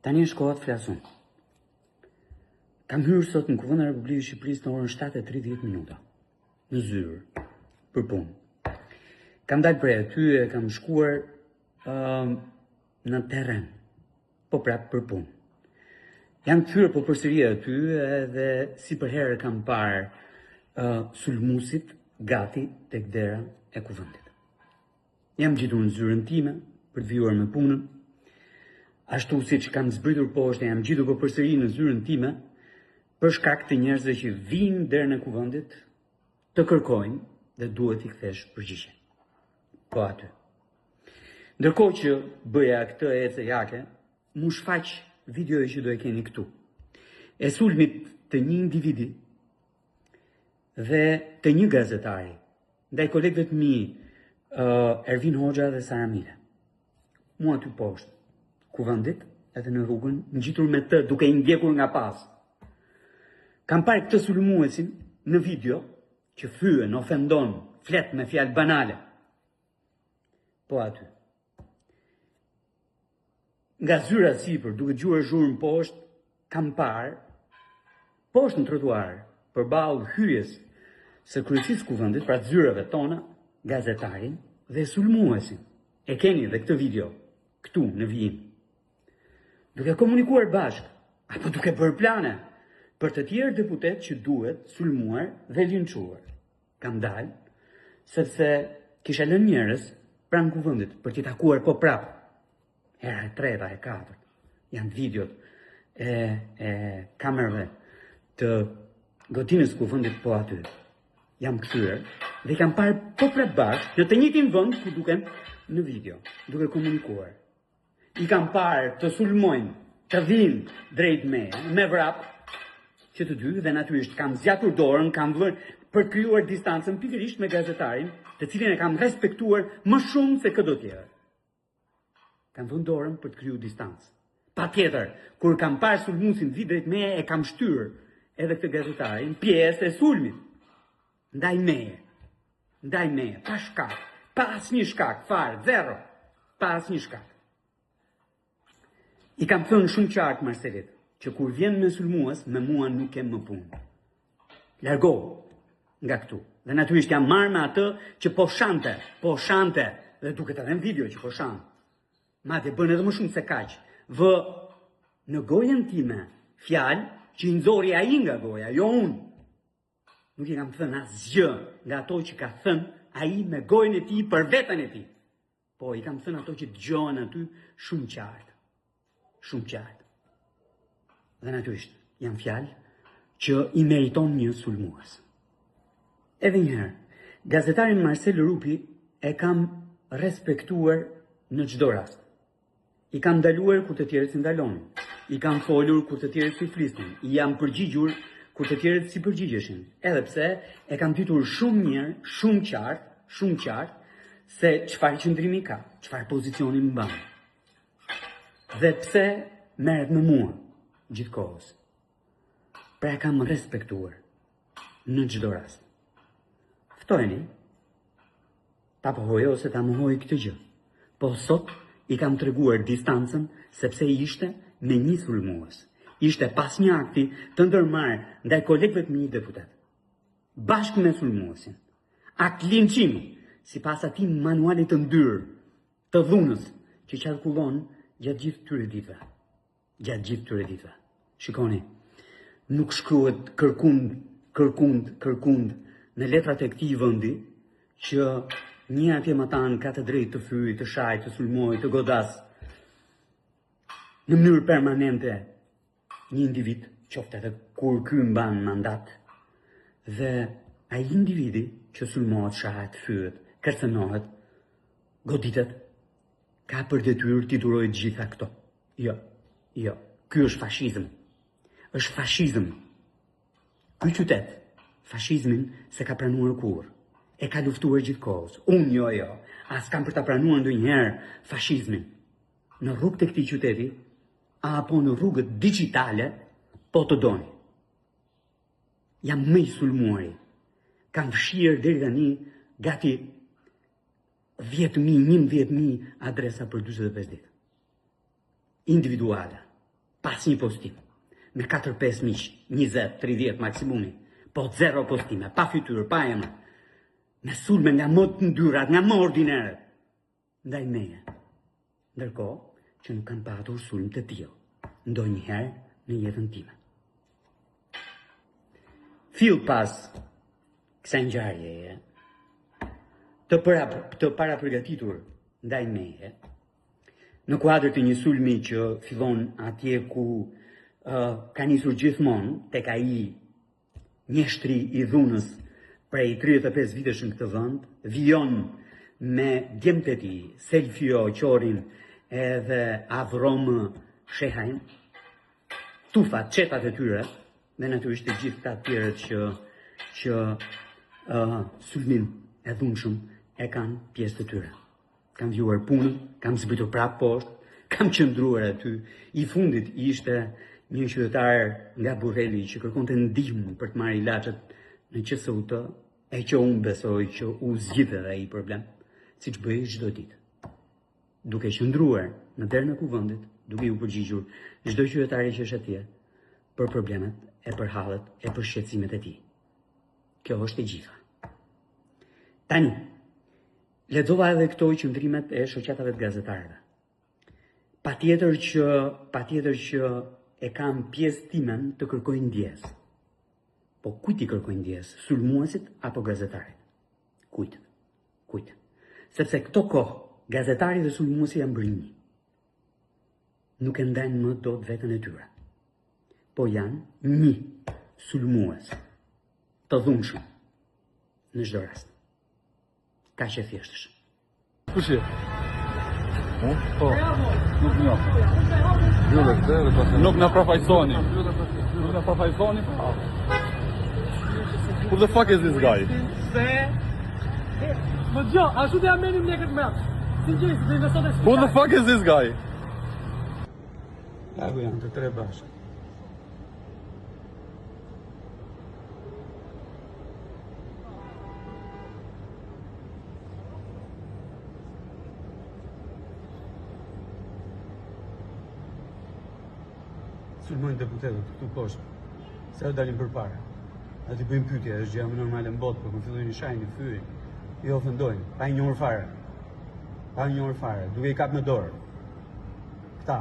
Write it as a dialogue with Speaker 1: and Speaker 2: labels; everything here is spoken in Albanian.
Speaker 1: Tani është koha të flasun. Kam hyrë sot në Kuvendin e Republikës së Shqipërisë në orën 7:30 në zyrë për punë. Kam dalë prej aty e kam shkuar në terren, po prapë për punë. Jam kthyer po përsëri aty edhe si për herë kam parë sulmuesit gati tek dera e kuvendit. Jam gjetur në zyrën time për të vijuar me punën. Ashtu siç kam zbritur poshtë, jam gjetur po përsëri në zyrën time për shkak të njerëzve që vinë derën e kuvendit të kërkojnë dhe duhet i kthesh përgjigje. Po aty. Ndërkohë që bëja këtë ecë jake, mu shfaq videoja që do e keni këtu. E sulmit të një individi dhe të një gazetari, ndaj kolegëve të mi, Ervin Hoxha dhe Sara Mile. Mu aty poshtë, kuvendit, edhe në rrugën, ngjitur me të, duke i ndjekur nga pas. Kam parë këtë sulmuesin në video që fyen, ofendon, flet me fjalë banale. Po aty. Nga zyra sipër, duke gjuar zhurmë poshtë, kam parë poshtë në trotuar, përballë hyjes së kryecisë kuvendit, pra të zyrave tona, gazetarin dhe sulmuesin. E keni dhe këtë video këtu në vijim. Duke komunikuar bashkë, apo duke bërë plane për të tjerë deputet që duhet sulmuar dhe linçuar. Kam dalë, sepse kisha lënë njerëz pranë kuvendit për t'i takuar po prapë. Hera e treta, e katërt, janë videot e kamerave të gotinës kuvendit po aty. Jam kthyer dhe kam parë po prapë bashkë në të njëjtin vend ku duken në video, duke komunikuar. I kam parë të sulmojnë, të vinë drejt me vrap, që të dy dhe natyrisht kam zgjatur dorën, kam vënë për krijuar distancën pikërisht me gazetarin, të cilin e kam respektuar më shumë se çdo tjetër. Kam vënë dorën për të krijuar distancë. Patjetër, kur kam parë sulmuesin vi drejt meje, e kam shtyr edhe këtë gazetarin pjesë e sulmit. Ndaj meje, pa shkak, pa asnjë shkak, fare, zero, pa asnjë shkak. I kam thënë shumë qartë Marcelit, që kur vjen me sulmues, me mua nuk kem më punë. Largohu nga këtu. Dhe natyrisht jam marrë me atë që po shante, dhe duket edhe në video që po shante. Madje bën edhe më shumë se kaq. Vë në gojën time fjalë që i nxori ai nga goja, jo unë. Nuk i kam thënë asgjë nga ato që ka thënë ai me gojën e tij për veten e tij. Po i kam thënë ato që dëgjohen aty shumë qartë. Shumë qartë. Dhe natyrisht janë fjalë që i meriton një sulmues. Edhe njëherë, gazetarin Marcel Rupi e kam respektuar në çdo rast. I kam ndaluar kur të tjerët si ndalonin. I kam folur kur të tjerët si flisnin. I jam përgjigjur kur të tjerët si përgjigjeshin. Edhe pse e kam ditur shumë mirë, shumë qartë, se çfarë qëndrimi ka, çfarë pozicioni mban. Dhe pse merret me mua gjithkohës. Pra e kam respektuar në çdo rast. Ftojeni ta pohoj ose ta mohoj këtë gjë. Po sot i kam treguar distancën sepse ishte me një sulmues. Ishte pas një akti të ndërmarrë ndaj kolegëve të mi deputet. Bashkë me sulmuesin. Akt linçimi, sipas atij manualit të ndyrë të dhunës që qarkullon gjatë gjithë këtyre ditëve. Shikoni, nuk shkruhet kërkund në letrat e këtij vendi që një atje matan ka të drejtë të fyjë, të shajë, të sulmojë, të godas në mënyrë permanente një individ, qoftë edhe kur ky mban mandat, dhe ai individi që sulmohet, shahet, fyet, kërcënohet, goditet, ka për detyrë t'i durojë të gjitha këto. Jo, ky është fashizëm. Është fashizëm. Ky qytet fashizmin se ka pranuar kurrë. E ka luftuar gjithkohës. Unë jo, as kam për ta pranuar ndonjëherë fashizmin. Në rrugët e këtij qyteti, apo në rrugët digjitale, po të doni. Jam më i sulmuari. Kam fshirë deri tani gati 10.000, 11.000 adresa për 45 ditë. Individuale. pas një postim, me 4-5 miq, 20-30 maksimumi, po 0 postime, pa fytyrë, pa emër, me sulme nga më të ndyrat, nga më ordineret, ndaj meje. Ndërkohë që nuk kam patur sulm të tillë, ndonjëherë në jetën time. Fill pas kësaj ngjarjeje, të para përgatitur ndaj meje, në kuadër të një sulmi që fillon atje ku ka nisur gjithmonë tek ai mjeshtri i dhunës prej 35 vitesh në këtë vend, vijon me djemtë e tij, Selfio Qorin edhe Avrom Shehajn, tufat, çetat e tyre, dhe natyrisht të gjithë ta tjerët që sulmin e dhunshëm e kanë pjesë të tyre. Kam vjuar punën, kam zbritur prapë poshtë, kam qëndruar aty. I fundit ishte një qytetar nga Burreli që kërkonte ndihmë për të marrë ilaçet në QSUT, e që unë besoj që u zgjidhe dhe ai problem, siç bëj çdo ditë. Duke qëndruar në derën e kuvendit, duke u përgjigjur çdo qytetari që është atje për problemet e për hallet e për shqetësimet e tij. Kjo është e gjitha. Tani, lexova edhe këto qëndrimet e shoqatave të gazetarëve. Patjetër që e kam pjesë timen të kërkoj ndjes. Po kujt i kërkoj ndjes? Sulmuesit apo gazetarit? Kujt? Sepse këto kohë gazetarit dhe sulmuesi janë bërë një. Nuk e ndajnë më dot veten e tyre. Po janë një sulmues të dhunshëm në çdo rast. Kaq e thjeshtësh.
Speaker 2: Kush je? Po, nuk njoh. Nuk na përfaqësoni. Who the fuck is this guy? Who the fuck is this guy?
Speaker 1: Lagu janë të tre bashkë. Sulmojnë deputetët këtu poshtë, se dalin përpara. Ati bëjmë pyetje, është gjë më normale në botë, por kur fillojnë i shajnë, i fyrin, i ofendojnë, pa i njohur fare, duke i kap në dorë. Këta.